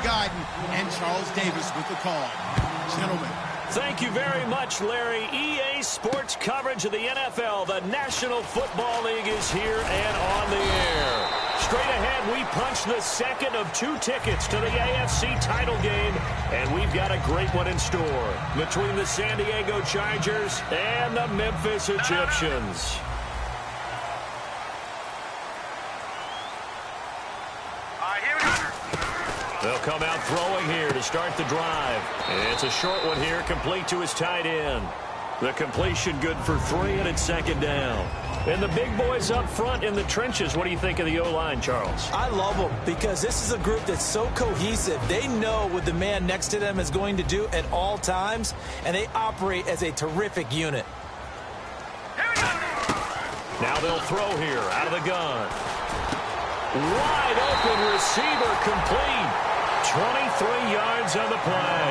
Guyton and Charles Davis with the call. Gentlemen. Thank you very much, Larry. EA Sports coverage of the NFL. The National Football League is here and on the air. Straight ahead, we punch the second of 2 tickets to the AFC title game, and we've got a great one in store between the San Diego Chargers and the Memphis Egyptians. They'll come out throwing here to start the drive. And it's a short one here, complete to his tight end. The completion good for 3, and it's second down. And the big boys up front in the trenches. What do you think of the O-line, Charles? I love them because this is a group that's so cohesive. They know what the man next to them is going to do at all times, and they operate as a terrific unit. Now they'll throw here out of the gun. Wide open receiver complete. 23 yards on the play.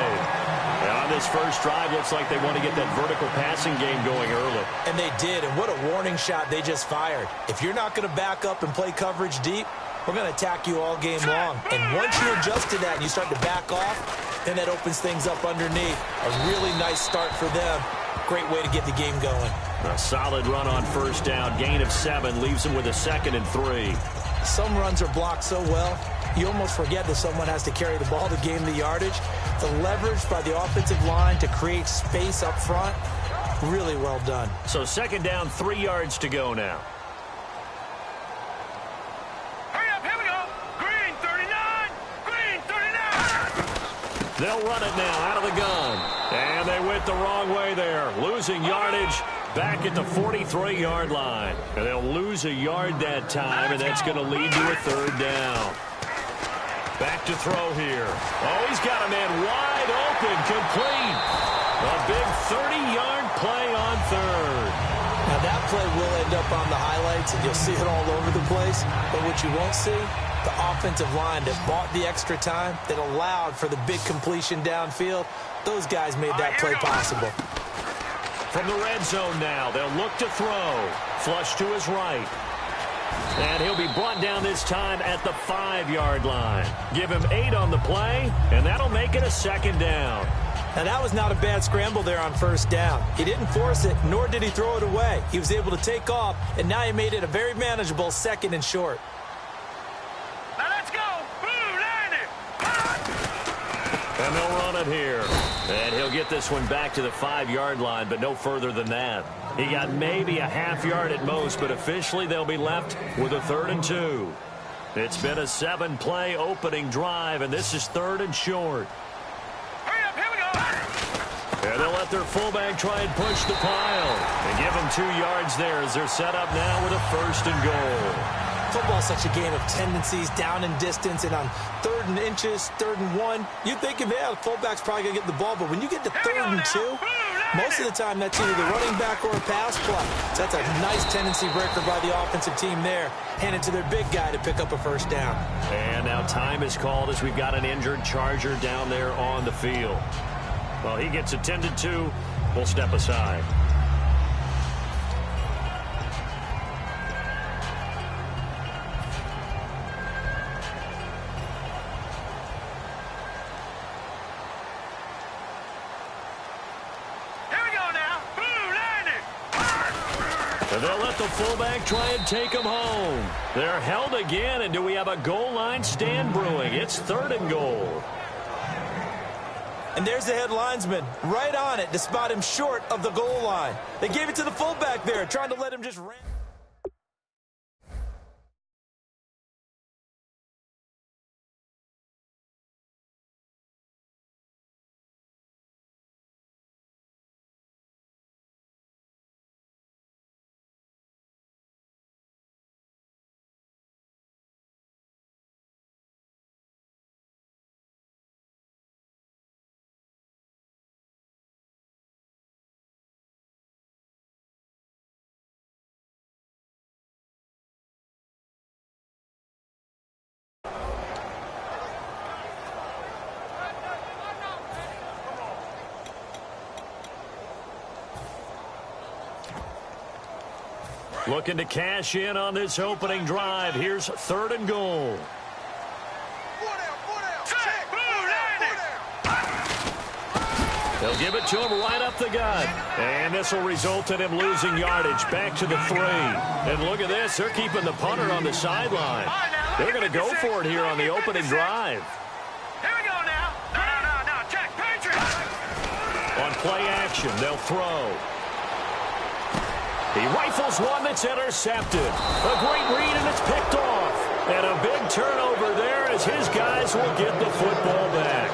And on this first drive, looks like they want to get that vertical passing game going early. And they did, and what a warning shot they just fired. If you're not going to back up and play coverage deep, we're going to attack you all game long. And once you adjust to that and you start to back off, then that opens things up underneath. A really nice start for them. Great way to get the game going. A solid run on first down. Gain of 7 leaves them with a 2nd and 3. Some runs are blocked so well, you almost forget that someone has to carry the ball to gain the yardage. The leverage by the offensive line to create space up front, really well done. So second down, 3 yards to go now. Hurry up, here we go. Green 39, green 39. They'll run it now out of the gun. And they went the wrong way there, losing yardage. Back at the 43-yard line. And they'll lose a yard that time, and that's going to lead to a 3rd down. Back to throw here. Oh, he's got a man wide open, complete. A big 30-yard play on 3rd. Now, that play will end up on the highlights, and you'll see it all over the place. But what you won't see, the offensive line that bought the extra time, that allowed for the big completion downfield, those guys made that play possible. From the red zone now, they'll look to throw. Flush to his right. And he'll be brought down this time at the 5-yard line. Give him 8 on the play, and that'll make it a 2nd down. Now, that was not a bad scramble there on first down. He didn't force it, nor did he throw it away. He was able to take off, and now he made it a very manageable 2nd and short. Now let's go. Blue, land it. And they'll run it here. And he'll get this one back to the 5-yard line, but no further than that. He got maybe a half yard at most, but officially they'll be left with a 3rd and 2. It's been a 7-play opening drive, and this is 3rd and short. Hurry up, here we go. And they'll let their fullback try and push the pile. And give them 2 yards there as they're set up now with a 1st and goal. Football's such a game of tendencies, down and distance, and on 3rd and inches, 3rd and 1, you'd think, yeah, the fullback's probably going to get the ball, but when you get to 3rd and 2, most of the time that's either the running back or a pass play. So that's a nice tendency breaker by the offensive team there. Hand it to their big guy to pick up a 1st down. And now time is called as we've got an injured Charger down there on the field. Well, he gets attended to. We'll step aside. And they'll let the fullback try and take him home. They're held again, and do we have a goal line stand brewing? It's 3rd and goal. And there's the head linesman right on it to spot him short of the goal line. They gave it to the fullback there, trying to let him just ram. Looking to cash in on this opening drive. Here's 3rd and goal. Check. They'll give it to him right up the gut. And this will result in him losing yardage back to the 3. And look at this. They're keeping the punter on the sideline. They're going to go for it here on the opening drive. Here we go now. No. Check. Patriots. On play action, they'll throw. He rifles one that's intercepted. A great read, and it's picked off. And a big turnover there as his guys will get the football back.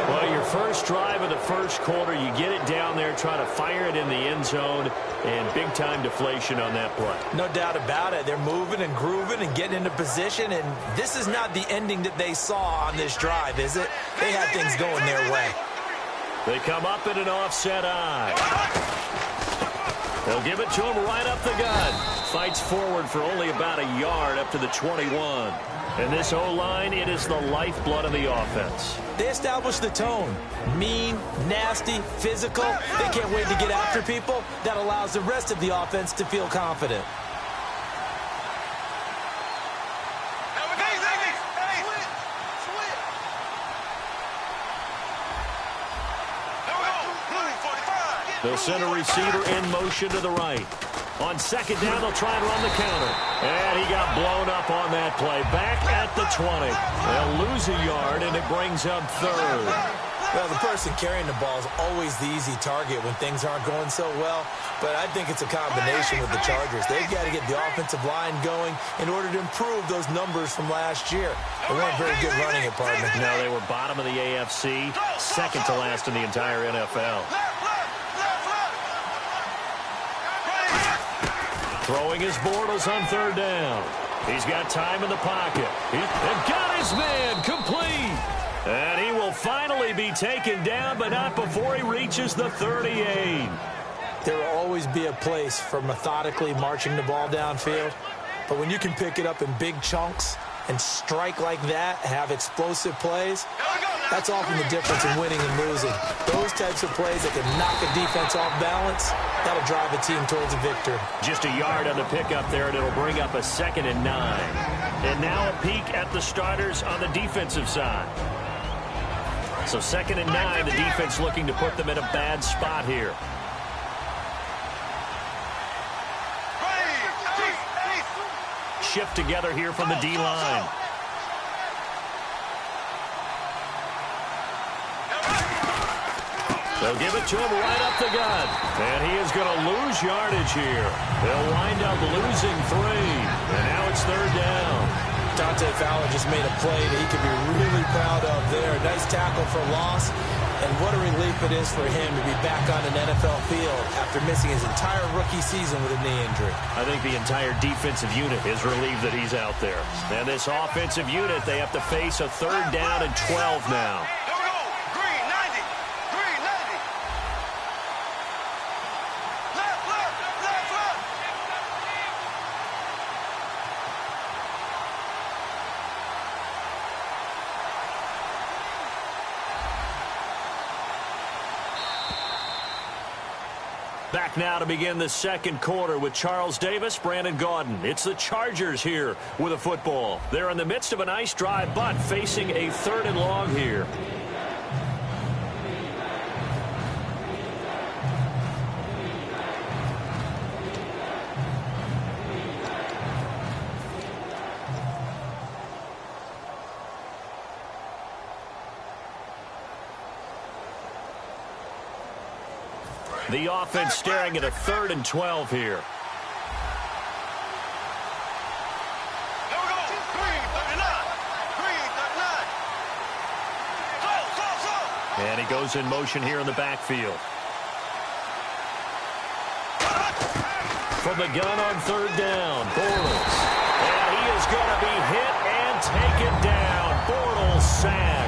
Well, your first drive of the first quarter, you get it down there, try to fire it in the end zone, and big-time deflation on that play. No doubt about it. They're moving and grooving and getting into position, and this is not the ending that they saw on this drive, is it? They had things going their way. They come up in an offset eye. They'll give it to him right up the gut. Fights forward for only about a yard up to the 21. And this O-line, it is the lifeblood of the offense. They establish the tone. Mean, nasty, physical. They can't wait to get after people. That allows the rest of the offense to feel confident. They'll send a receiver in motion to the right. On second down, they'll try and run the counter. And he got blown up on that play. Back at the 20. They'll lose a yard, and it brings up third. Well, the person carrying the ball is always the easy target when things aren't going so well. But I think it's a combination with the Chargers. They've got to get the offensive line going in order to improve those numbers from last year. They weren't very good running it, partner. No, they were bottom of the AFC, second to last in the entire NFL. Throwing his Bortles on third down. He's got time in the pocket. And got his man complete. And he will finally be taken down, but not before he reaches the 38. There will always be a place for methodically marching the ball downfield. But when you can pick it up in big chunks and strike like that, have explosive plays, that's often the difference in winning and losing. Those types of plays that can knock a defense off balance, that'll drive a team towards a victory. Just a yard on the pickup there, and it'll bring up a 2nd and 9. And now a peek at the starters on the defensive side. So 2nd and 9, the defense looking to put them in a bad spot here. Shift together here from the D-line. They'll give it to him right up the gut. And he is going to lose yardage here. They'll wind up losing 3. And now it's third down. Dante Fowler just made a play that he could be really proud of there. Nice tackle for loss. And what a relief it is for him to be back on an NFL field after missing his entire rookie season with a knee injury. I think the entire defensive unit is relieved that he's out there. And this offensive unit, they have to face a third down and 12 now. Back now to begin the second quarter with Charles Davis, Brandon Gaudin. It's the Chargers here with a football. They're in the midst of a nice drive, but facing a 3rd and long here. The offense staring at a 3rd and 12 here. And he goes in motion here in the backfield. From the gun on third down, Bortles. And he is going to be hit and taken down. Bortles sacked.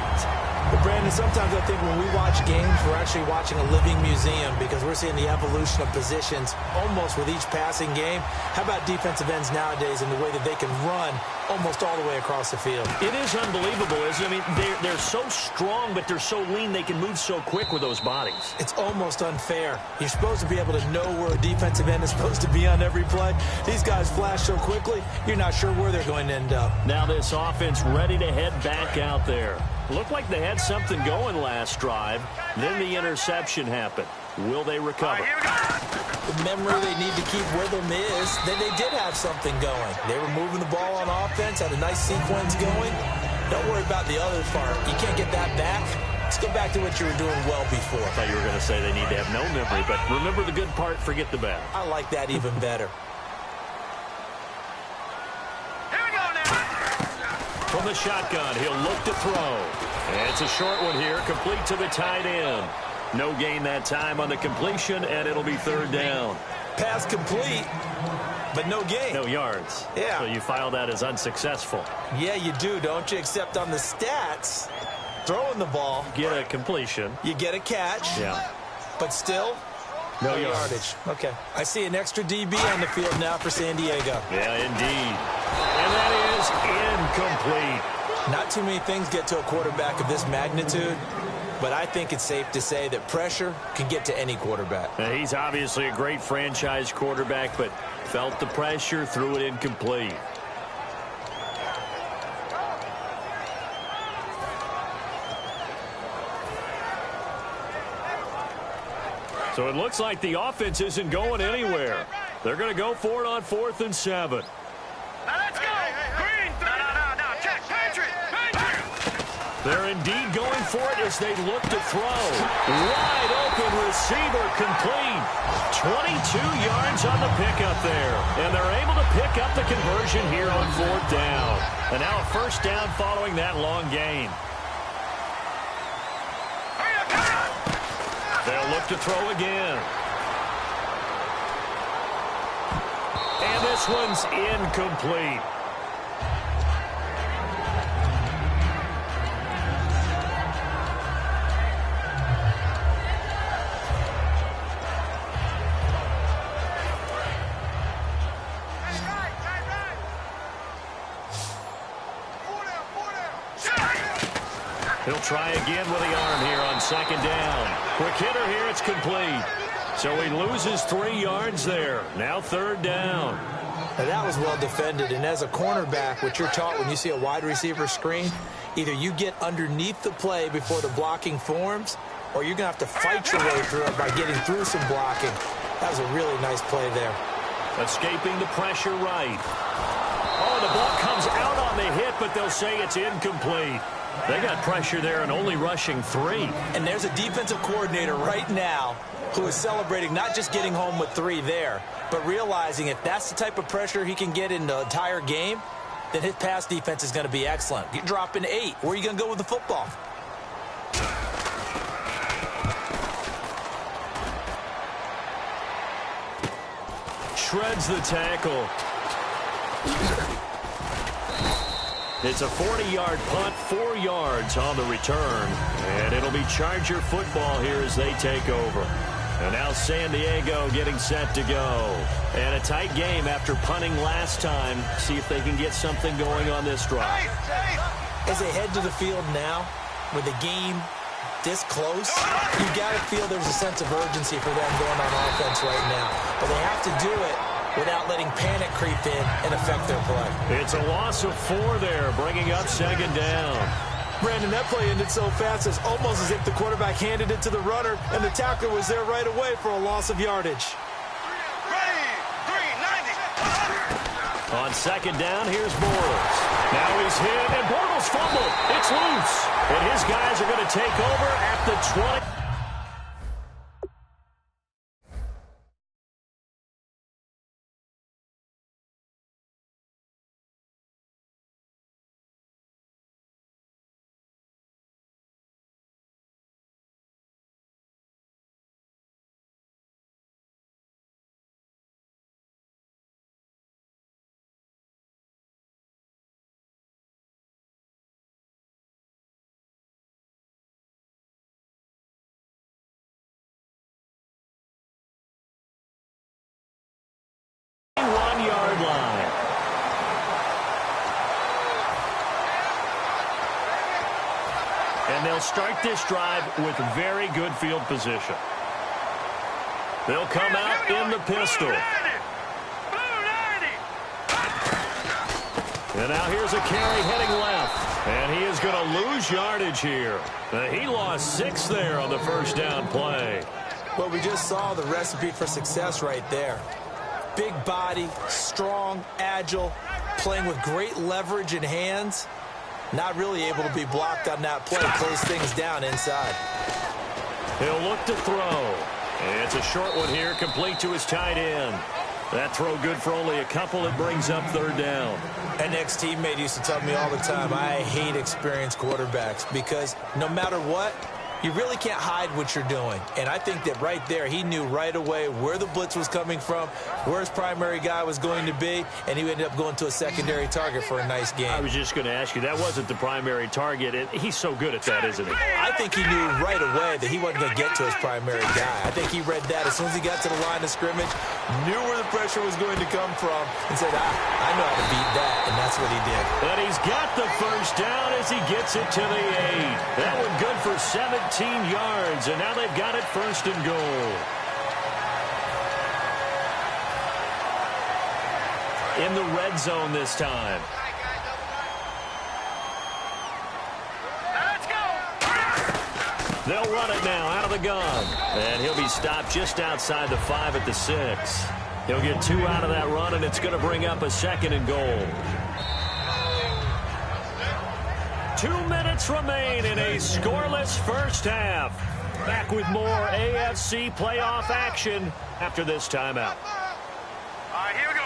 But Brandon, sometimes I think when we watch games, we're actually watching a living museum because we're seeing the evolution of positions almost with each passing game. How about defensive ends nowadays and the way that they can run almost all the way across the field? It is unbelievable, isn't it? I mean, they're so strong, but they're so lean, they can move so quick with those bodies. It's almost unfair. You're supposed to be able to know where a defensive end is supposed to be on every play. These guys flash so quickly, you're not sure where they're going to end up. Now this offense ready to head back out there. Looked like they had something going last drive. Then the interception happened. Will they recover? The memory they need to keep with them is that they did have something going. They were moving the ball on offense, had a nice sequence going. Don't worry about the other part. You can't get that back. Let's go back to what you were doing well before. I thought you were going to say they need to have no memory, but remember the good part, forget the bad. I like that even better. Here we go now. From the shotgun, he'll look to throw. And it's a short one here, complete to the tight end. No gain that time on the completion, and it'll be third down. Pass complete, but no gain. No yards. Yeah. So you file that as unsuccessful. Yeah, you do, don't you? Except on the stats, throwing the ball, Get a completion. you get a catch, Yeah. but still, No yardage. Okay. I see an extra DB on the field now for San Diego. Yeah, indeed. And that is incomplete. Not too many things get to a quarterback of this magnitude, but I think it's safe to say that pressure can get to any quarterback. Now, he's obviously a great franchise quarterback, but felt the pressure, threw it incomplete. So it looks like the offense isn't going anywhere. They're going to go for it on 4th and 7. Now let's go. Green. No. Check. Patriot. They're indeed going for it as they look to throw. Wide open receiver complete. 22 yards on the pickup there. And they're able to pick up the conversion here on 4th down. And now a first down following that long gain. They'll look to throw again. And this one's incomplete. He'll try again with the arm here on 2nd down. Quick hitter here, it's complete. So he loses 3 yards there. Now 3rd down. Now that was well defended, and as a cornerback, what you're taught when you see a wide receiver screen, either you get underneath the play before the blocking forms, or you're going to have to fight your way through it by getting through some blocking. That was a really nice play there. Escaping the pressure right. Oh, the ball comes out on the hit, but they'll say it's incomplete. They got pressure there and only rushing 3. And there's a defensive coordinator right now who is celebrating not just getting home with 3 there, but realizing if that's the type of pressure he can get in the entire game, then his pass defense is going to be excellent. You're dropping 8. Where are you going to go with the football? Shreds the tackle. It's a 40-yard punt, 4 yards on the return. And it'll be Charger football here as they take over. And now San Diego getting set to go. And a tight game after punting last time. See if they can get something going on this drive. As they head to the field now, with the game this close, you got to feel there's a sense of urgency for them going on offense right now. But they have to do it without letting panic creep in and affect their play. It's a loss of 4 there, bringing up 2nd down. Brandon, that play ended so fast, it's almost as if the quarterback handed it to the runner, and the tackler was there right away for a loss of yardage. On 2nd down, here's Bortles. Now he's hit, and Bortles fumbled. It's loose. And his guys are going to take over at the 20. Yard line. And they'll start this drive with very good field position. They'll come out in the pistol. And now here's a carry heading left. And he is going to lose yardage here. He lost 6 there on the first down play. Well, we just saw the recipe for success right there. Big body, strong, agile, playing with great leverage in hands. Not really able to be blocked on that play. Close things down inside. He'll look to throw. It's a short one here, complete to his tight end. That throw good for only a couple. It brings up third down. An ex-teammate used to tell me all the time, I hate experienced quarterbacks because no matter what, you really can't hide what you're doing. And I think that right there, he knew right away where the blitz was coming from, where his primary guy was going to be, and he ended up going to a secondary target for a nice game. I was just going to ask you, that wasn't the primary target. He's so good at that, isn't he? I think he knew right away that he wasn't going to get to his primary guy. I think he read that as soon as he got to the line of scrimmage, knew where the pressure was going to come from, and said, I know how to beat that, and that's what he did. But he's got the first down as he gets it to the 8. That one good for 17 yards, and now they've got it first and goal. In the red zone this time. Let's go. They'll run it now out of the gun. And he'll be stopped just outside the 5 at the 6. He'll get 2 out of that run, and it's going to bring up a second and goal. 2 minutes remain in a scoreless first half. Back with more AFC playoff action after this timeout. All right, here we go.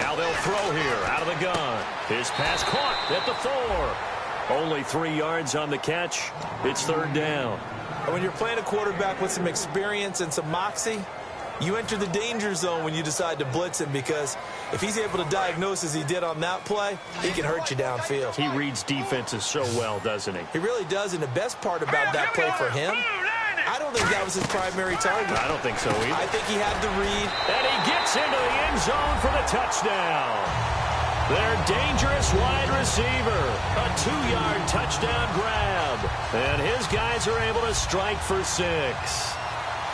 Now they'll throw here out of the gun. His pass caught at the 4. Only 3 yards on the catch. It's third down. And when you're playing a quarterback with some experience and some moxie, you enter the danger zone when you decide to blitz him, because if he's able to diagnose as he did on that play, he can hurt you downfield. He reads defenses so well, doesn't he? He really does, and the best part about that play for him, I don't think that was his primary target. I don't think so either. I think he had to read. And he gets into the end zone for the touchdown. Their dangerous wide receiver. A 2-yard touchdown grab. And his guys are able to strike for 6.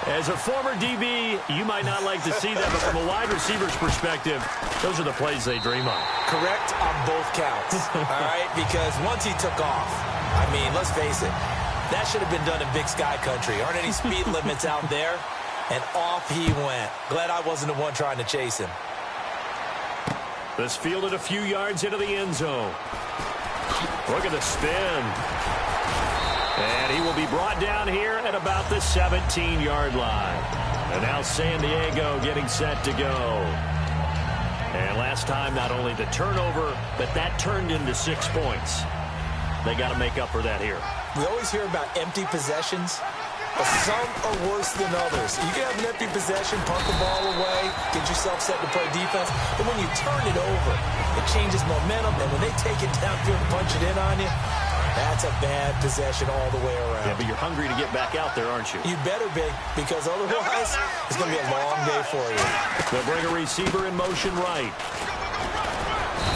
As a former DB, you might not like to see that, but from a wide receiver's perspective, those are the plays they dream of. Correct on both counts, all right? Because once he took off, I mean, let's face it, that should have been done in Big Sky Country. Aren't any speed limits out there? And off he went. Glad I wasn't the one trying to chase him. This fielded a few yards into the end zone. Look at the spin. And he will be brought down here at about the 17-yard line. And now San Diego getting set to go. And last time, not only the turnover, but that turned into 6 points. They got to make up for that here. We always hear about empty possessions, but some are worse than others. You can have an empty possession, punt the ball away, get yourself set to play defense, but when you turn it over, it changes momentum, and when they take it downfield and punch it in on you, that's a bad possession all the way around. Yeah, but you're hungry to get back out there, aren't you? You better be, because otherwise it's going to be a long day for you. They'll bring a receiver in motion right.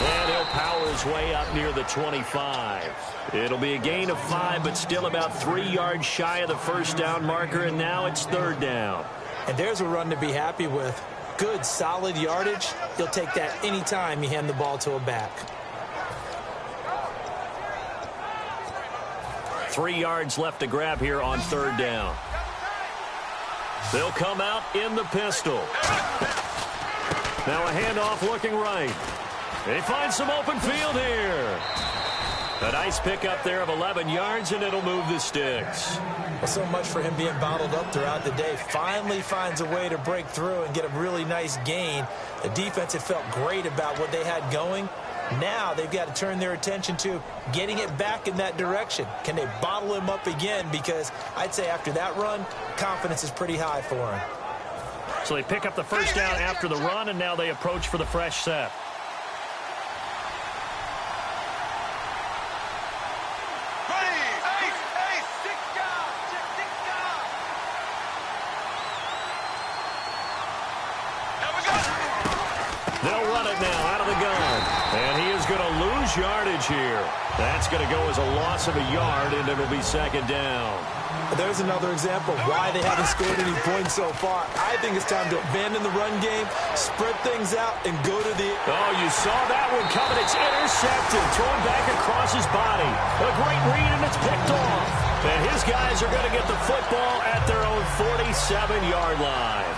And he'll power his way up near the 25. It'll be a gain of 5, but still about 3 yards shy of the first down marker, and now it's third down. And there's a run to be happy with. Good, solid yardage. You'll take that any time you hand the ball to a back. 3 yards left to grab here on third down. They'll come out in the pistol. Now a handoff looking right. They find some open field here. A nice pickup there of 11 yards, and it'll move the sticks. Well, so much for him being bottled up throughout the day. Finally finds a way to break through and get a really nice gain. The defense had felt great about what they had going. Now they've got to turn their attention to getting it back in that direction. Can they bottle him up again? Because I'd say after that run, confidence is pretty high for him. So they pick up the first down after the run, and now they approach for the fresh set. They'll run it now out of the gun. And he is going to lose yardage here. That's going to go as a loss of a yard, and it'll be second down. There's another example of why they haven't scored any points so far. I think it's time to abandon the run game, spread things out, and go to the... Oh, you saw that one coming. It's intercepted. Thrown back across his body. A great read, and it's picked off. And his guys are going to get the football at their own 47-yard line.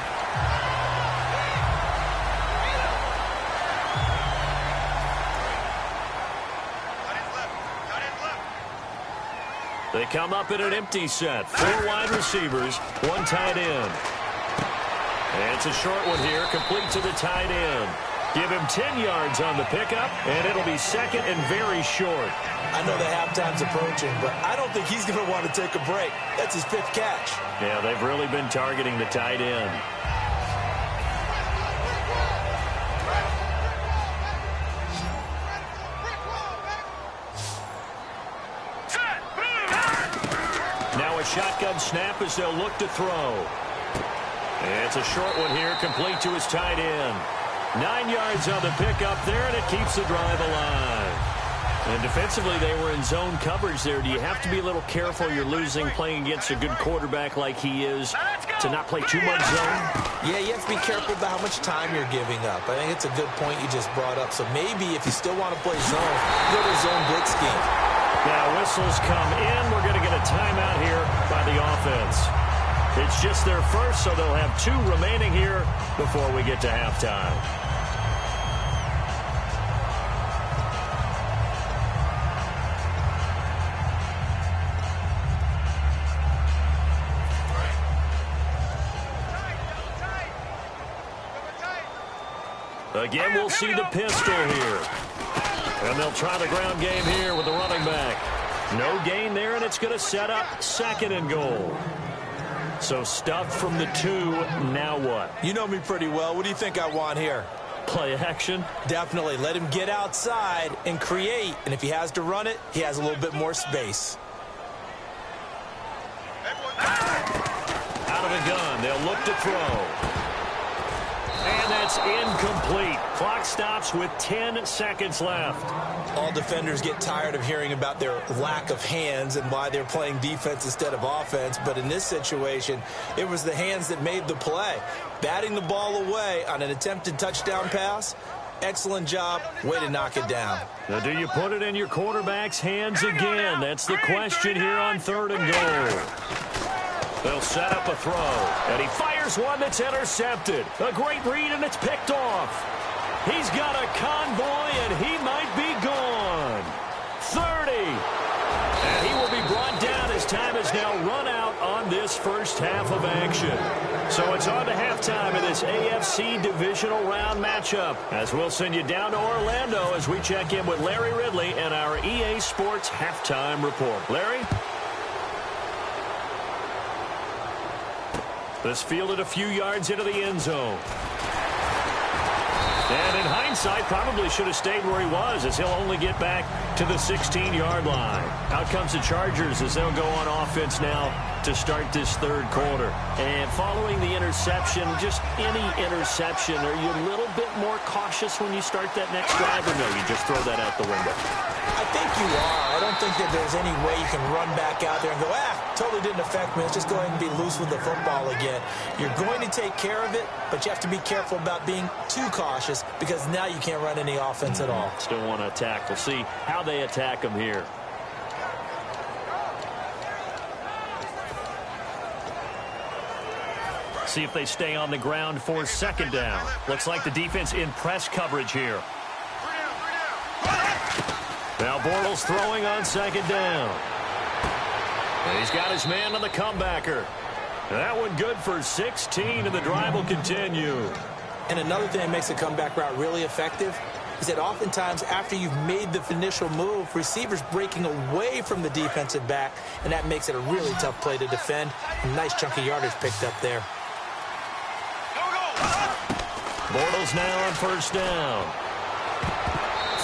They come up in an empty set. 4 wide receivers, 1 tight end. And it's a short one here, complete to the tight end. Give him 10 yards on the pickup, and it'll be second and very short. I know the halftime's approaching, but I don't think he's going to want to take a break. That's his 5th catch. Yeah, they've really been targeting the tight end. Now a shotgun snap as they'll look to throw. And it's a short one here, complete to his tight end. 9 yards on the pickup there, and it keeps the drive alive. And defensively, they were in zone coverage there. Do you have to be a little careful? You're losing playing against a good quarterback like he is to not play too much zone? Yeah, you have to be careful about how much time you're giving up. I think it's a good point you just brought up. So maybe if you still want to play zone, go to zone blitz scheme. Now whistles come in. We're going to get a timeout here by the offense. It's just their first, so they'll have 2 remaining here before we get to halftime. Again, we'll see the pistol here. And they'll try the ground game here with the running back. No gain there, and it's going to set up 2nd and goal. So stuffed from the 2, now what? You know me pretty well. What do you think I want here? Play action? Definitely. Let him get outside and create. And if he has to run it, he has a little bit more space. Out of the gun, they'll look to throw. And that's incomplete. Clock stops with 10 seconds left. All defenders get tired of hearing about their lack of hands and why they're playing defense instead of offense. But in this situation, it was the hands that made the play. Batting the ball away on an attempted touchdown pass. Excellent job. Way to knock it down. Now, do you put it in your quarterback's hands again? That's the question here on 3rd and goal. They'll set up a throw, and he fires one that's intercepted. A great read, and it's picked off. He's got a convoy, and he might be gone. 30. And he will be brought down as time has now run out on this first half of action. So it's on to halftime in this AFC divisional round matchup, as we'll send you down to Orlando as we check in with Larry Ridley and our EA Sports halftime report. Larry? This fielded a few yards into the end zone. And in hindsight, probably should have stayed where he was, as he'll only get back to the 16-yard line. Out comes the Chargers as they'll go on offense now to start this 3rd quarter. And following the interception, just any interception, are you a little bit more cautious when you start that next drive, or no, you just throw that out the window? I think you are. I don't think that there's any way you can run back out there and go, totally didn't affect me. Let's just go ahead and be loose with the football again. You're going to take care of it, but you have to be careful about being too cautious because now you can't run any offense at all. Still want to attack. We'll see how they attack him here. See if they stay on the ground for 2nd down. Looks like the defense in press coverage here. Now Bortles throwing on 2nd down. And he's got his man on the comebacker. That one good for 16, and the drive will continue. And another thing that makes a comeback route really effective is that oftentimes after you've made the initial move, receivers breaking away from the defensive back, and that makes it a really tough play to defend. A nice chunk of yardage picked up there. Bortles now on 1st down.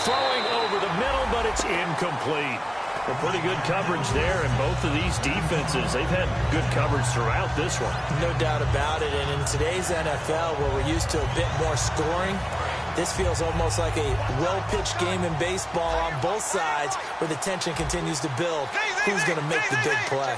Throwing over the middle, but it's incomplete. Well, pretty good coverage there, and both of these defenses, they've had good coverage throughout this one. No doubt about it, and in today's NFL, where we're used to a bit more scoring, This feels almost like a well-pitched game in baseball on both sides where the tension continues to build. Who's going to make the big play?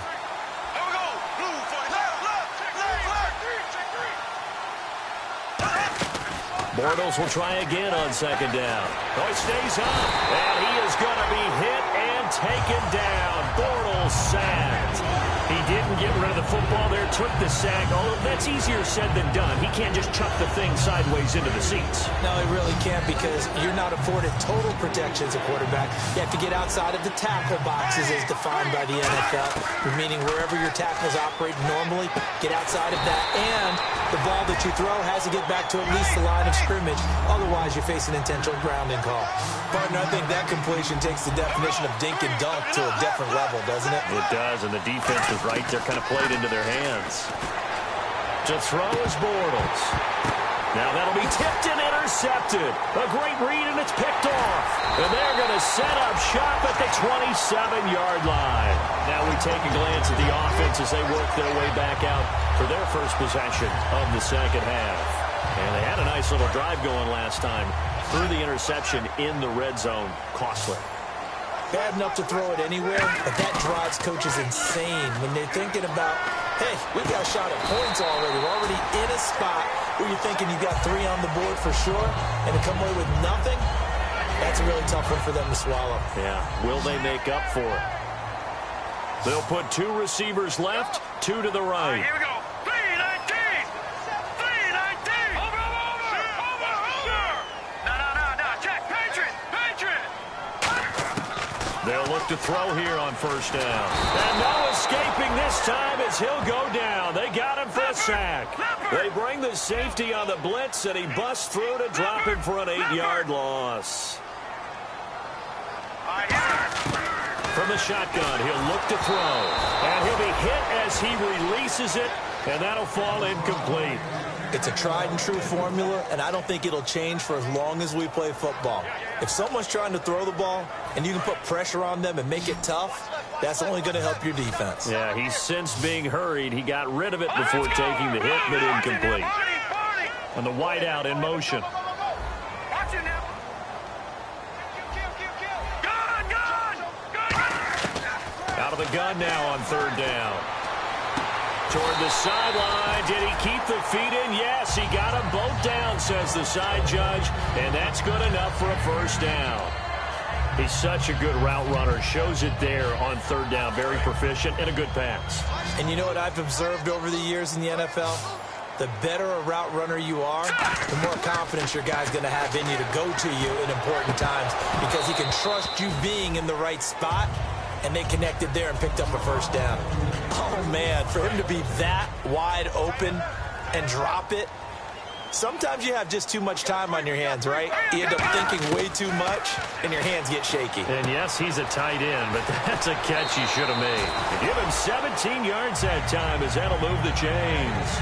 Bortles will try again on second down. Oh, he stays up, and he is going to be hit and taken down. Bortles sacked. He didn't get rid of the football there, took the sack, although that's easier said than done. He can't just chuck the thing sideways into the seats. No, he really can't because you're not afforded total protection as a quarterback. You have to get outside of the tackle boxes as defined by the NFL, meaning wherever your tackles operate normally, get outside of that, and the ball that you throw has to get back to at least the line of scrimmage. Otherwise, you face an intentional grounding call. Partner, I think that completion takes the definition of dink and dunk to a different level, doesn't it? It does, and the defense was right there, kind of played into their hands. To throw is Bortles. Now that'll be tipped and intercepted. A great read, and it's picked off. And they're going to set up shop at the 27-yard line. Now we take a glance at the offense as they work their way back out for their first possession of the second half. And they had a nice little drive going last time through the interception in the red zone. Costly. Bad enough to throw it anywhere, but that drives coaches insane when they're thinking about, hey, we got a shot at points already. We're already in a spot where you're thinking you got 3 on the board for sure, and to come away with nothing, that's a really tough one for them to swallow. Yeah, will they make up for it? They'll put 2 receivers left, 2 to the right. Here we go. 319. 319. Over. No. Check. Patriot. They'll look to throw here on first down. And no escaping this time as he'll go down. They got him for a sack. They bring the safety on the blitz, and he busts through to drop him for an 8-yard loss. From the shotgun, he'll look to throw. And he'll be hit as he releases it, and that'll fall incomplete. It's a tried-and-true formula, and I don't think it'll change for as long as we play football. If someone's trying to throw the ball and you can put pressure on them and make it tough, that's only going to help your defense. Yeah, he's since being hurried. He got rid of it before taking the hit, but incomplete. And the wideout in motion. Out of the gun now on third down. Toward the sideline. Did he keep the feet in? Yes, he got them both down, says the side judge. And that's good enough for a first down. He's such a good route runner. Shows it there on third down. Very proficient and a good pass. And you know what I've observed over the years in the NFL? The better a route runner you are, the more confidence your guy's going to have in you to go to you in important times because he can trust you being in the right spot. And they connected there and picked up a first down. Oh, man, for him to be that wide open and drop it, sometimes you have just too much time on your hands, right? You end up thinking way too much, and your hands get shaky. And, yes, he's a tight end, but that's a catch he should have made. Give him 17 yards that time as that'll move the chains.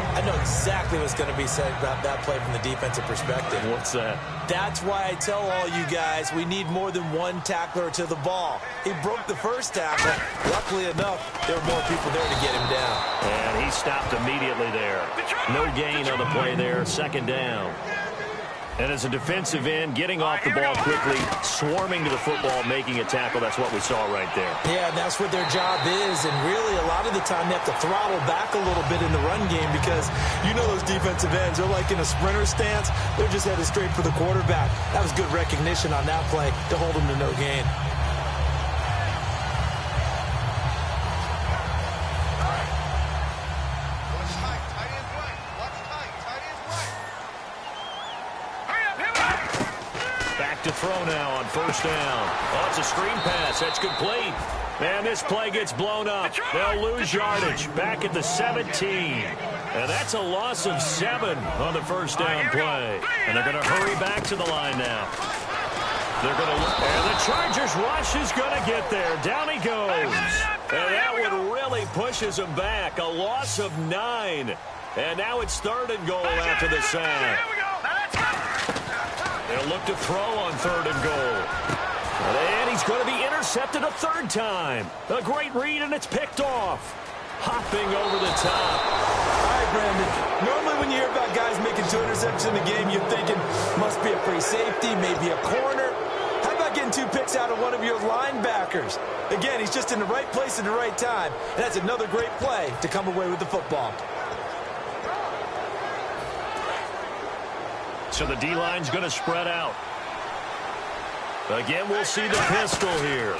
I know exactly what's going to be said about that play from the defensive perspective. What's that? That's why I tell all you guys we need more than one tackler to the ball. He broke the first tackle. Luckily enough, there were more people there to get him down. And he stopped immediately there. No gain on the play there. Second down. And as a defensive end, getting off the ball quickly, swarming to the football, making a tackle, that's what we saw right there. Yeah, that's what their job is. And really, a lot of the time, they have to throttle back a little bit in the run game because you know those defensive ends, they're like in a sprinter stance. They're just headed straight for the quarterback. That was good recognition on that play to hold them to no gain. To throw now on first down. Oh, it's a screen pass. That's complete. And this play gets blown up. They'll lose yardage back at the 17. And that's a loss of 7 on the first down play. And they're going to hurry back to the line now. They're going to look. And the Chargers rush is going to get there. Down he goes. And that one really pushes him back. A loss of 9. And now it's third and goal after the sack. They'll look to throw on third and goal. And he's going to be intercepted a third time. A great read, and it's picked off. hopping over the top. All right, Brandon. Normally when you hear about guys making 2 interceptions in the game, you're thinking must be a free safety, maybe a corner. How about getting 2 picks out of one of your linebackers? Again, he's just in the right place at the right time, and that's another great play to come away with the football. So the D-line's going to spread out. Again, we'll see the pistol here.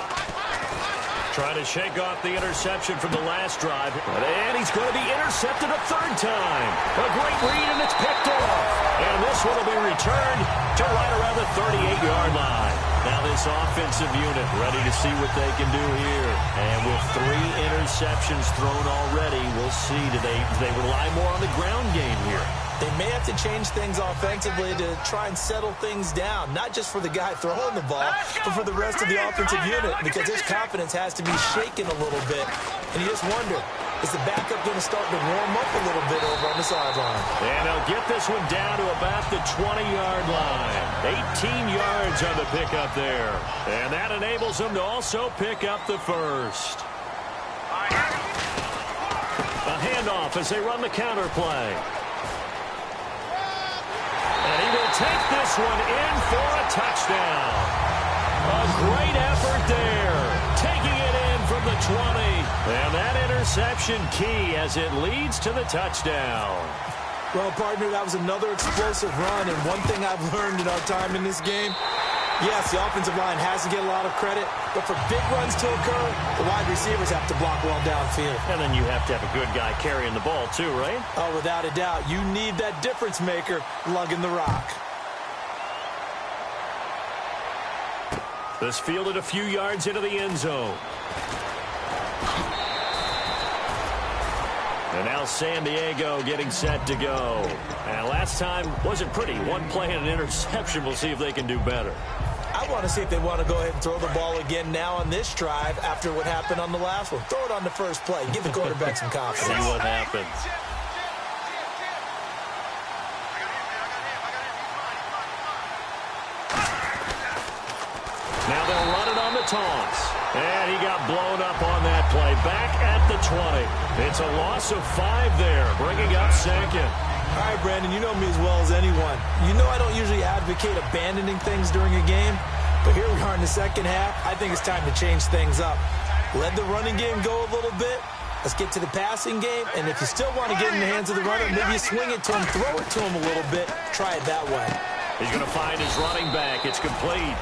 Trying to shake off the interception from the last drive. And he's going to be intercepted a 3rd time. A great read, and it's picked off. And this one will be returned to right around the 38-yard line. Now this offensive unit ready to see what they can do here. And with 3 interceptions thrown already, we'll see. Do they rely more on the ground game here? They may have to change things offensively to try and settle things down, not just for the guy throwing the ball, but for the rest of the offensive unit, because his confidence has to be shaken a little bit. And you just wonder, is the backup going to start to warm up a little bit over on the sideline? And they'll get this one down to about the 20-yard line. 18 yards on the pickup there. And that enables them to also pick up the first. A handoff as they run the counter play. And he will take this one in for a touchdown. A great effort there. Taking it in from the 20. And that interception key as it leads to the touchdown. Well, partner, that was another explosive run. And one thing I've learned in our time in this game, yes, the offensive line has to get a lot of credit, but for big runs to occur, the wide receivers have to block well downfield. And then you have to have a good guy carrying the ball too, right? Oh, without a doubt. You need that difference maker lugging the rock. This fielded a few yards into the end zone. And now San Diego getting set to go. And last time wasn't pretty. 1 play and an interception. We'll see if they can do better. I want to see if they want to go ahead and throw the ball again now on this drive after what happened on the last one. Throw it on the first play. Give the quarterback some confidence. See what happens. Now they'll run it on the toss. And he got blown up on that play. Back at the 20. It's a loss of 5 there, bringing up 2nd. All right, Brandon, you know me as well as anyone. You know I don't usually advocate abandoning things during a game, but here we are in the second half. I think it's time to change things up. Let the running game go a little bit. Let's get to the passing game, and if you still want to get in the hands of the runner, maybe you swing it to him, throw it to him a little bit. Try it that way. He's going to find his running back. It's complete.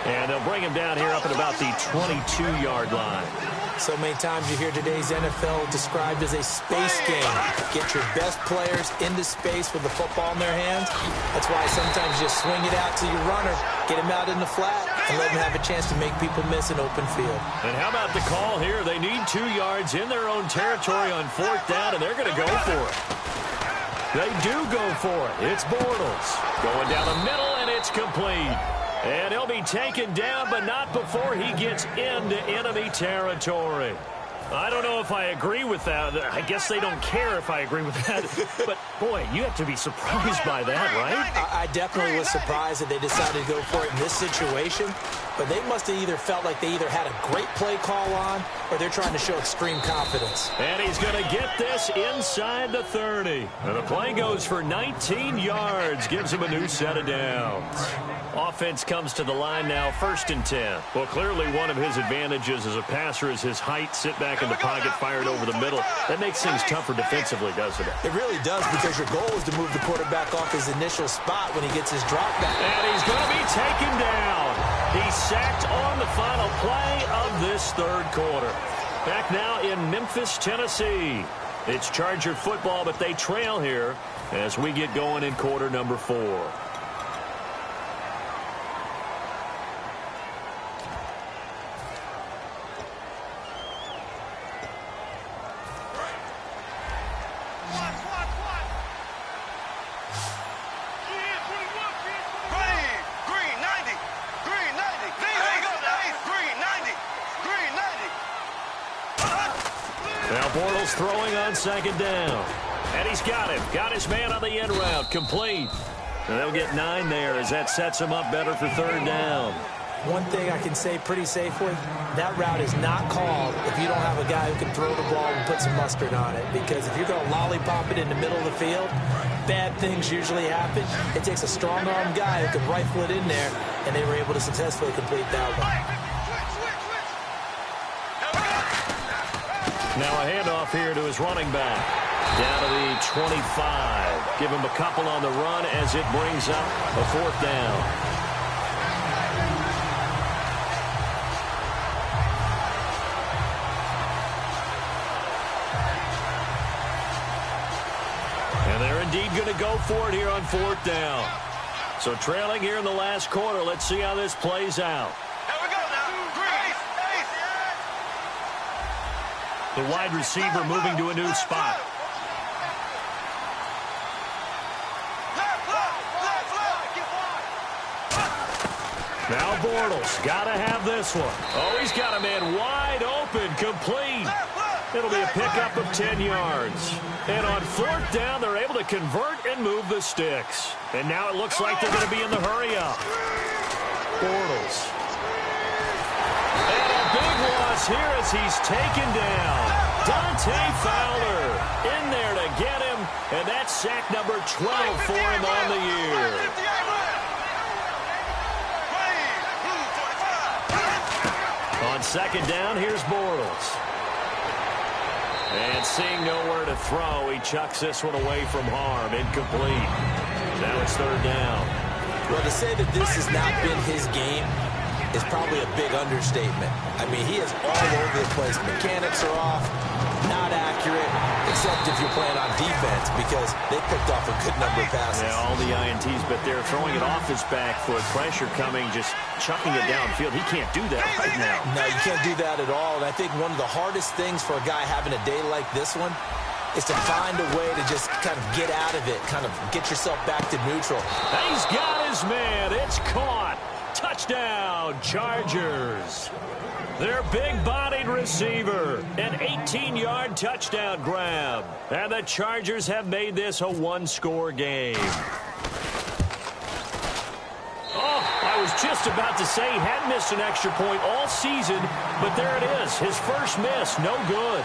And they'll bring him down here up at about the 22-yard line. So many times you hear today's NFL described as a space game. Get your best players into space with the football in their hands. That's why sometimes you just swing it out to your runner, get him out in the flat, and let him have a chance to make people miss an open field. And how about the call here? They need 2 yards in their own territory on 4th down, and they're going to go for it. They do go for it. It's Bortles going down the middle, and it's complete. And he'll be taken down, but not before he gets into enemy territory. I don't know if I agree with that. I guess they don't care if I agree with that. But, boy, you have to be surprised by that, right? I definitely was surprised that they decided to go for it in this situation. But they must have either felt like they either had a great play call on or they're trying to show extreme confidence. And he's going to get this inside the 30. And the play goes for 19 yards. Gives him a new set of downs. Offense comes to the line now, 1st and 10. Well, clearly one of his advantages as a passer is his height. Sit back in the pocket, fired over the middle. That makes things tougher defensively, doesn't it? It really does, because your goal is to move the quarterback off his initial spot when he gets his drop back. And he's going to be taken down. He's sacked on the final play of this 3rd quarter. Back now in Memphis, Tennessee. It's Charger football, but they trail here as we get going in quarter number 4. Now Bortles throwing on 2nd down. And he's got him. Got his man on the end route. Complete. And they'll get 9 there as that sets him up better for 3rd down. One thing I can say pretty safely, that route is not called if you don't have a guy who can throw the ball and put some mustard on it. Because if you're going to lollipop it in the middle of the field, bad things usually happen. It takes a strong-arm guy who can rifle it in there, and they were able to successfully complete that one. Now a handoff here to his running back. Down to the 25. Give him a couple on the run as it brings up a 4th down. Indeed going to go for it here on 4th down. So trailing here in the last quarter. Let's see how this plays out. Here we go now. The wide receiver moving to a new spot. Now Bortles got to have this one. Oh, he's got a man wide open, complete. It'll be a pickup of 10 yards. And on 4th down, they're able to convert and move the sticks. And now it looks like they're going to be in the hurry-up. Bortles. And a big loss here as he's taken down. Dante Fowler in there to get him. And that's sack number 12 for him on the year. On 2nd down, here's Bortles. And seeing nowhere to throw, he chucks this one away from harm. Incomplete. Now it's 3rd down. Well, to say that this has not been his game is probably a big understatement. I mean, he is all over the place. Mechanics are off, not accurate, except if you're playing on defense because they picked off a good number of passes. Yeah, all the INTs, but they're throwing it off his back foot. Pressure coming, just chucking it downfield. He can't do that right now. No, you can't do that at all. And I think one of the hardest things for a guy having a day like this one is to find a way to just kind of get out of it, kind of get yourself back to neutral. He's got his man. It's caught. Touchdown, Chargers. Their big-bodied receiver, an 18-yard touchdown grab. And the Chargers have made this a one-score game. Oh, I was just about to say he hadn't missed an extra point all season, but there it is. His first miss, no good.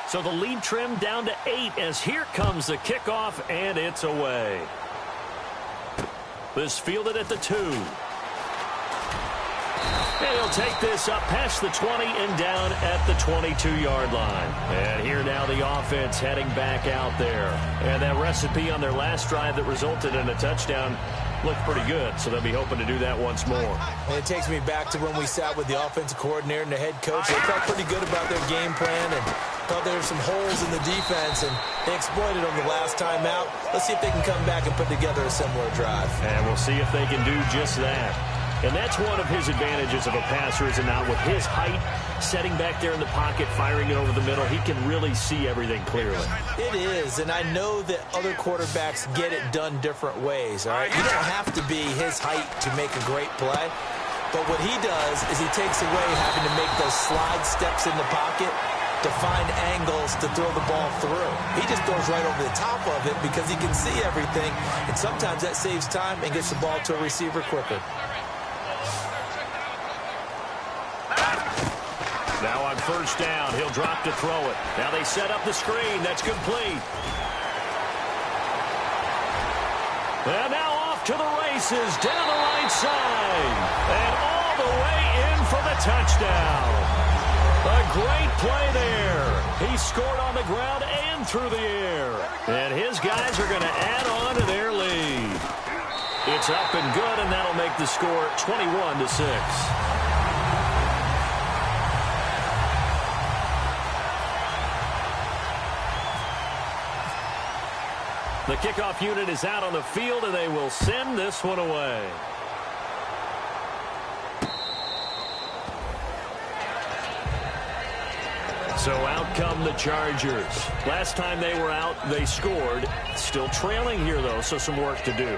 So the lead trimmed down to 8 as here comes the kickoff, and it's away. This fielded at the 2. And he'll take this up past the 20 and down at the 22-yard line. And here now the offense heading back out there. And that recipe on their last drive that resulted in a touchdown looked pretty good, so they'll be hoping to do that once more. And it takes me back to when we sat with the offensive coordinator and the head coach. They felt pretty good about their game plan and thought there were some holes in the defense, and they exploited them the last time out. Let's see if they can come back and put together a similar drive. And we'll see if they can do just that. And that's one of his advantages of a passer, is it not? With his height, setting back there in the pocket, firing it over the middle, he can really see everything clearly. It is, and I know that other quarterbacks get it done different ways, all right? You don't have to be his height to make a great play, but what he does is he takes away having to make those slide steps in the pocket to find angles to throw the ball through. He just throws right over the top of it because he can see everything, and sometimes that saves time and gets the ball to a receiver quicker. Now on first down, he'll drop to throw it. Now they set up the screen. That's complete. And now off to the races, down the right side. And all the way in for the touchdown. A great play there. He scored on the ground and through the air. And his guys are going to add on to their lead. It's up and good, and that'll make the score 21-6. The kickoff unit is out on the field, and they will send this one away. So out come the Chargers. Last time they were out, they scored. Still trailing here, though, so some work to do.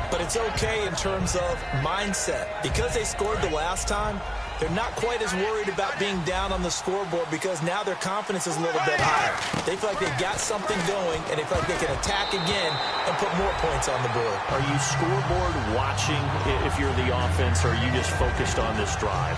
But it's okay in terms of mindset. Because they scored the last time, they're not quite as worried about being down on the scoreboard because now their confidence is a little bit higher. They feel like they've got something going, and they feel like they can attack again and put more points on the board. Are you scoreboard watching if you're the offense, or are you just focused on this drive?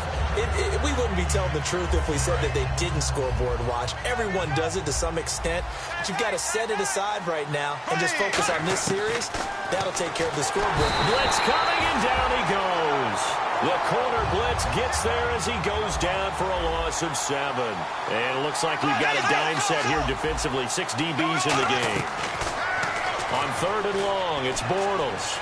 We wouldn't be telling the truth if we said that they didn't scoreboard watch. Everyone does it to some extent, but you've got to set it aside right now and just focus on this series. That'll take care of the scoreboard. Blitz coming, and down he goes. The corner blitz gets there as he goes down for a loss of 7. And it looks like we've got a dime set here defensively. 6 DBs in the game. On 3rd and long, it's Bortles.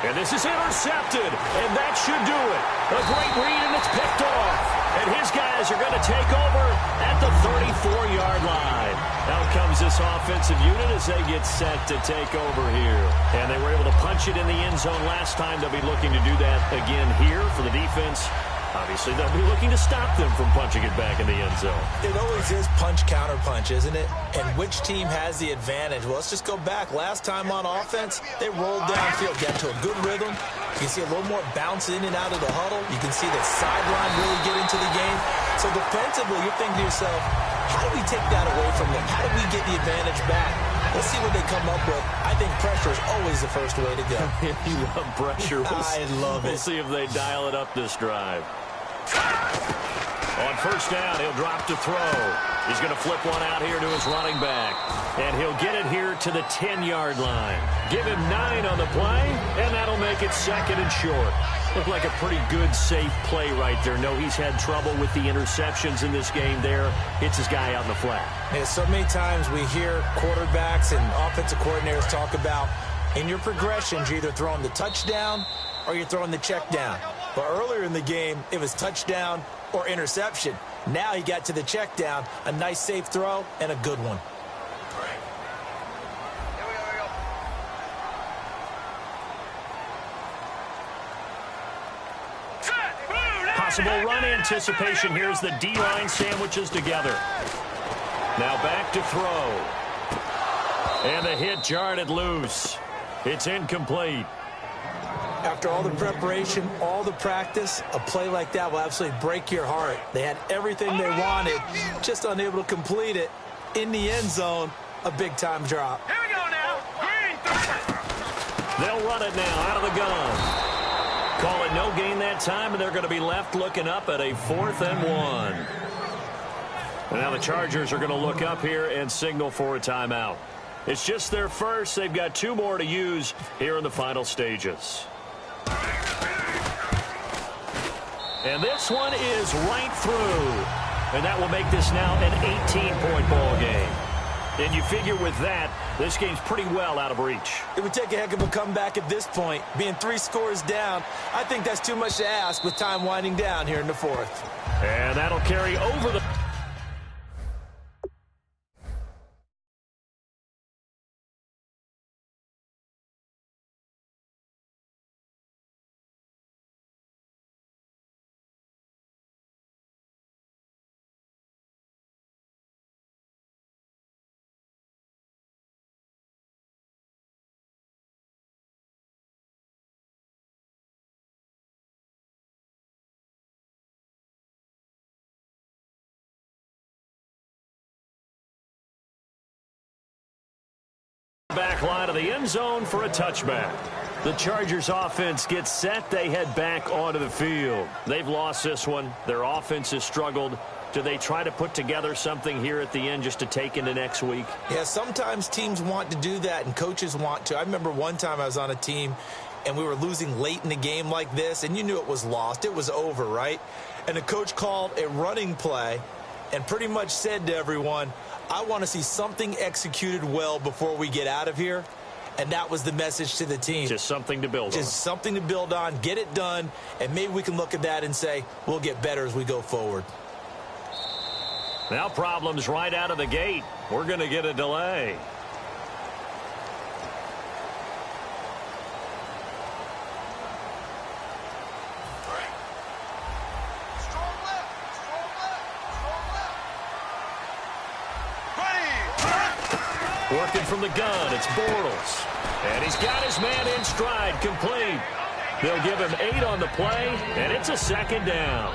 And this is intercepted, and that should do it. A great read, and it's picked off. And his guys are going to take over at the 34-yard line. Out comes this offensive unit as they get set to take over here. And they were able to punch it in the end zone last time. They'll be looking to do that again here for the defense. Obviously, they'll be looking to stop them from punching it back in the end zone. It always is punch-counter-punch, isn't it? And which team has the advantage? Well, let's just go back. Last time on offense, they rolled downfield, got to a good rhythm. You can see a little more bounce in and out of the huddle. You can see the sideline really get into the game. So defensively, you're thinking to yourself, how do we take that away from them? How do we get the advantage back? Let's see what they come up with. I think pressure is always the first way to go. You love pressure. I love it. We'll see if they dial it up this drive. On 1st down, he'll drop to throw. He's going to flip one out here to his running back. And he'll get it here to the 10-yard line. Give him 9 on the play, and that'll make it 2nd and short. Looked like a pretty good, safe play right there. No, he's had trouble with the interceptions in this game there. Hits his guy out in the flat. Yeah, so many times we hear quarterbacks and offensive coordinators talk about in your progressions, you're either throwing the touchdown or you're throwing the check down. But earlier in the game, it was touchdown or interception. Now he got to the check down, a nice safe throw, and a good one. Possible run anticipation. Here's the D-line sandwiches together. Now back to throw. And the hit jarred it loose. It's incomplete. After all the preparation, all the practice, a play like that will absolutely break your heart. They had everything they wanted, just unable to complete it. In the end zone, a big-time drop. Here we go now. Green. They'll run it now out of the gun. Call it no gain that time, and they're going to be left looking up at a 4th and 1. And now the Chargers are going to look up here and signal for a timeout. It's just their first. They've got 2 more to use here in the final stages. And this one is right through. And that will make this now an 18-point ball game. And you figure with that, this game's pretty well out of reach. It would take a heck of a comeback at this point. Being 3 scores down, I think that's too much to ask with time winding down here in the 4th. And that'll carry over the... back line of the end zone for a touchback. The Chargers offense gets set. They head back onto the field. They've lost this one. Their offense has struggled. Do they try to put together something here at the end just to take into next week? Yeah, sometimes teams want to do that and coaches want to. I remember one time I was on a team and we were losing late in the game like this, and you knew it was lost. It was over, right? And the coach called a running play and pretty much said to everyone, I want to see something executed well before we get out of here. And that was the message to the team. Just something to build on. Just something to build on, get it done, and maybe we can look at that and say, we'll get better as we go forward. Now problems right out of the gate. We're going to get a delay. Working from the gun, it's Bortles. And he's got his man in stride, complete. They'll give him 8 on the play, and it's a second down.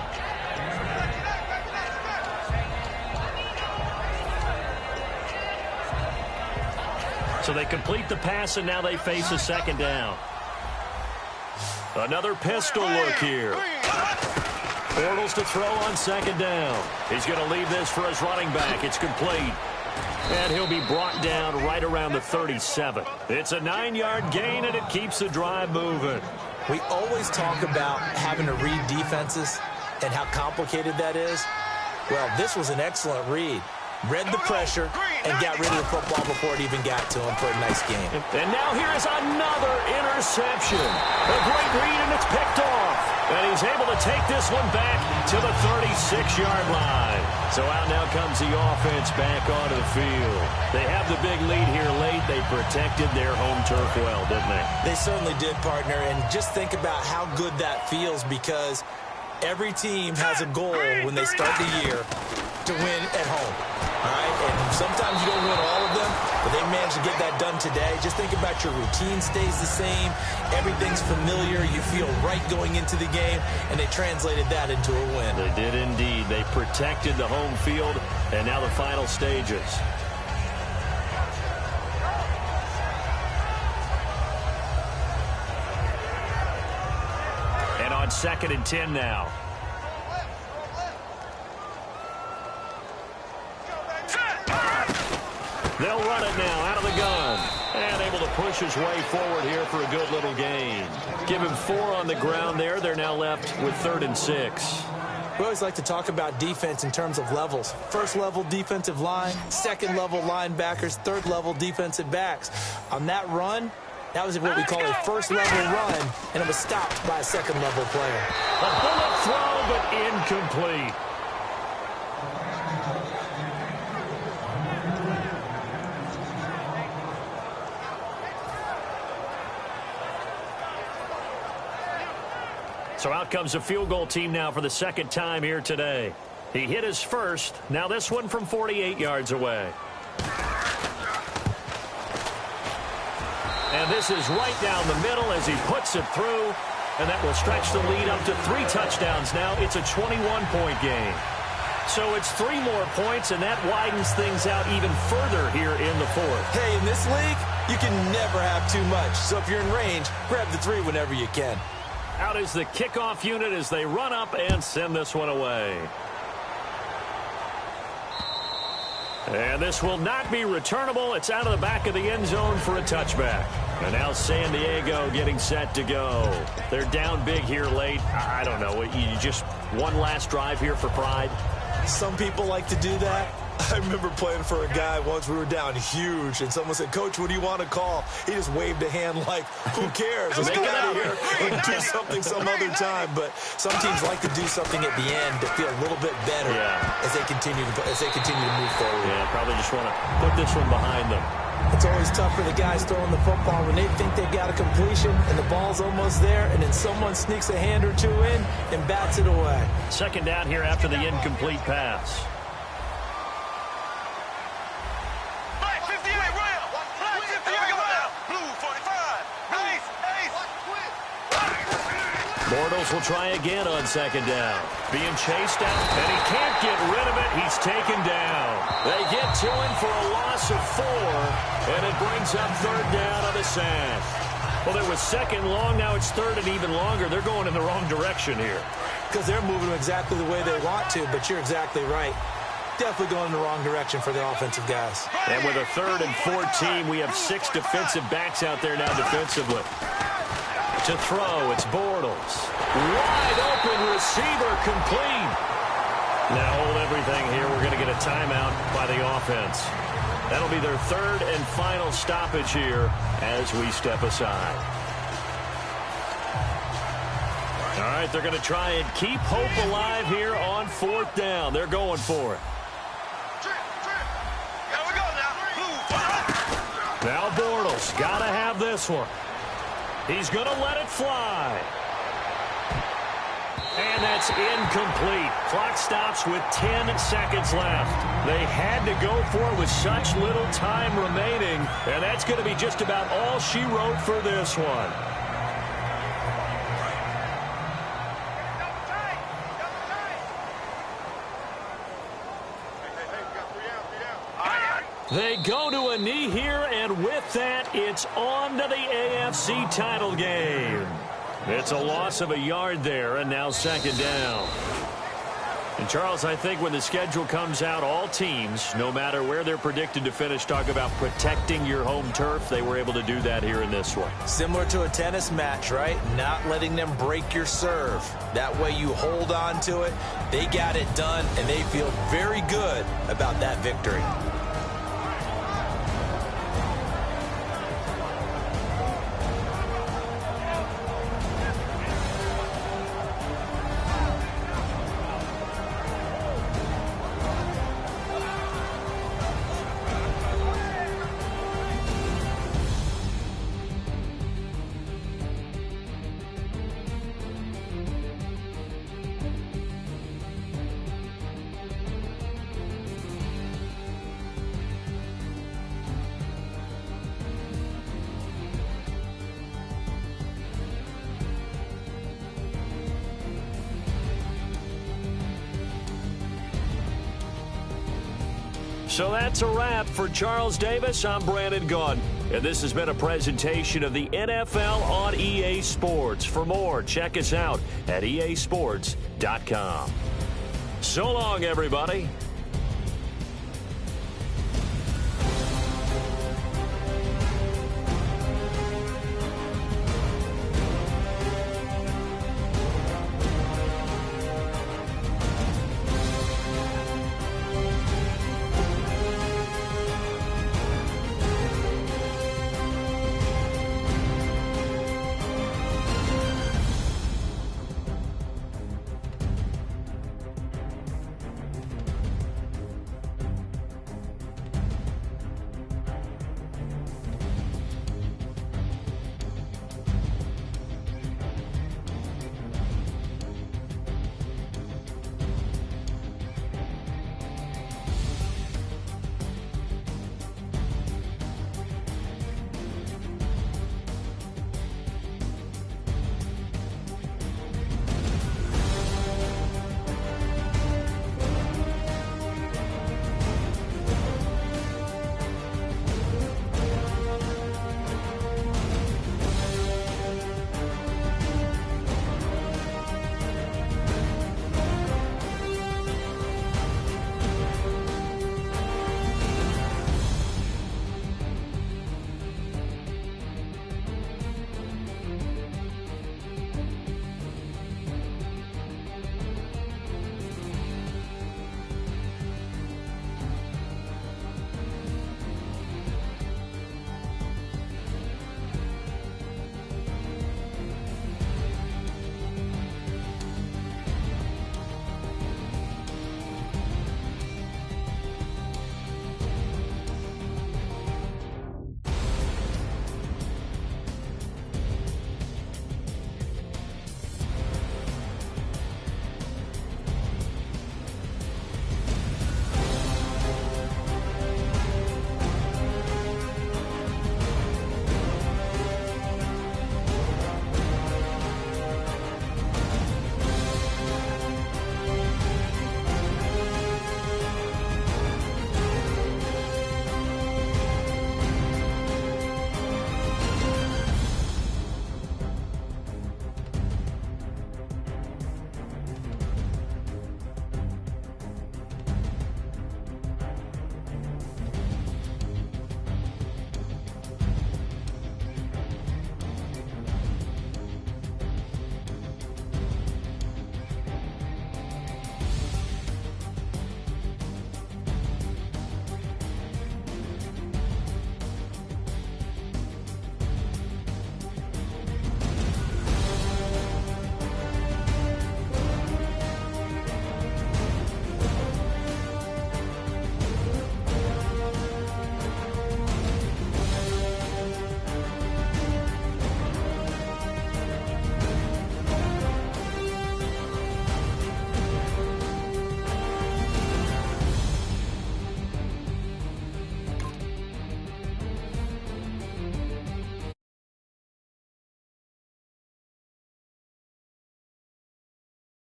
So they complete the pass, and now they face a second down. Another pistol look here. Bortles to throw on second down. He's going to leave this for his running back. It's complete. And he'll be brought down right around the 37. It's a 9-yard gain, and it keeps the drive moving. We always talk about having to read defenses and how complicated that is. Well, this was an excellent read. Read the pressure and got rid of the football before it even got to him for a nice game. And now here is another interception. A great read, and it's picked off. And he's able to take this one back to the 36-yard line. So out now comes the offense back onto the field. They have the big lead here late. They protected their home turf well, didn't they? They certainly did, partner. And just think about how good that feels, because every team has a goal when they start the year to win at home. All right, and sometimes you don't win all of them, but they managed to get that done today. Just think about your routine stays the same. Everything's familiar. You feel right going into the game, and they translated that into a win. They did indeed. They protected the home field, and now the final stages. And on 2nd and 10 now. They'll run it now out of the gun. And able to push his way forward here for a good little gain. Give him 4 on the ground there. They're now left with 3rd and 6. We always like to talk about defense in terms of levels. 1st level defensive line, 2nd level linebackers, 3rd level defensive backs. On that run, that was what we call a 1st level run, and it was stopped by a 2nd level player. A bullet throw, but incomplete. So out comes the field goal team now for the 2nd time here today. He hit his first. Now this one from 48 yards away. And this is right down the middle as he puts it through. And that will stretch the lead up to 3 touchdowns now. It's a 21-point game. So it's 3 more points, and that widens things out even further here in the 4th. Hey, in this league, you can never have too much. So if you're in range, grab the 3 whenever you can. Out is the kickoff unit as they run up and send this one away. And this will not be returnable. It's out of the back of the end zone for a touchback. And now San Diego getting set to go. They're down big here late. I don't know. You just one last drive here for pride? Some people like to do that. I remember playing for a guy once. We were down huge, and someone said, "Coach, what do you want to call?" He just waved a hand like, "Who cares? Let's get out of here and do something some other time." But some teams like to do something at the end to feel a little bit better as they continue to move forward. Yeah, probably just want to put this one behind them. It's always tough for the guys throwing the football when they think they've got a completion and the ball's almost there, and then someone sneaks a hand or 2 in and bats it away. 2nd down here after the incomplete pass. Bortles will try again on 2nd down. Being chased out, and he can't get rid of it. He's taken down. They get to him for a loss of 4, and it brings up 3rd down on the sack. Well, there was 2nd long. Now it's 3rd and even longer. They're going in the wrong direction here. Because they're moving exactly the way they want to, but you're exactly right. Definitely going in the wrong direction for the offensive guys. And with a 3rd and 14, we have 6 defensive backs out there now defensively. To throw, it's Bortles. Wide open receiver, complete. Now hold everything here. We're going to get a timeout by the offense. That'll be their 3rd and final stoppage here as we step aside. All right, they're going to try and keep hope alive here on 4th down. They're going for it. Charles got to have this one. He's going to let it fly. And that's incomplete. Clock stops with 10 seconds left. They had to go for it with such little time remaining, and that's going to be just about all she wrote for this one. They go to a knee here, and with that, it's on to the AFC title game. It's a loss of a yard there, and now second down. And, Charles, I think when the schedule comes out, all teams, no matter where they're predicted to finish, talk about protecting your home turf. They were able to do that here in this one. Similar to a tennis match, right? Not letting them break your serve. That way you hold on to it. They got it done, and they feel very good about that victory. So that's a wrap for Charles Davis. I'm Brandon Gaudin, and this has been a presentation of the NFL on EA Sports. For more, check us out at easports.com. So long, everybody.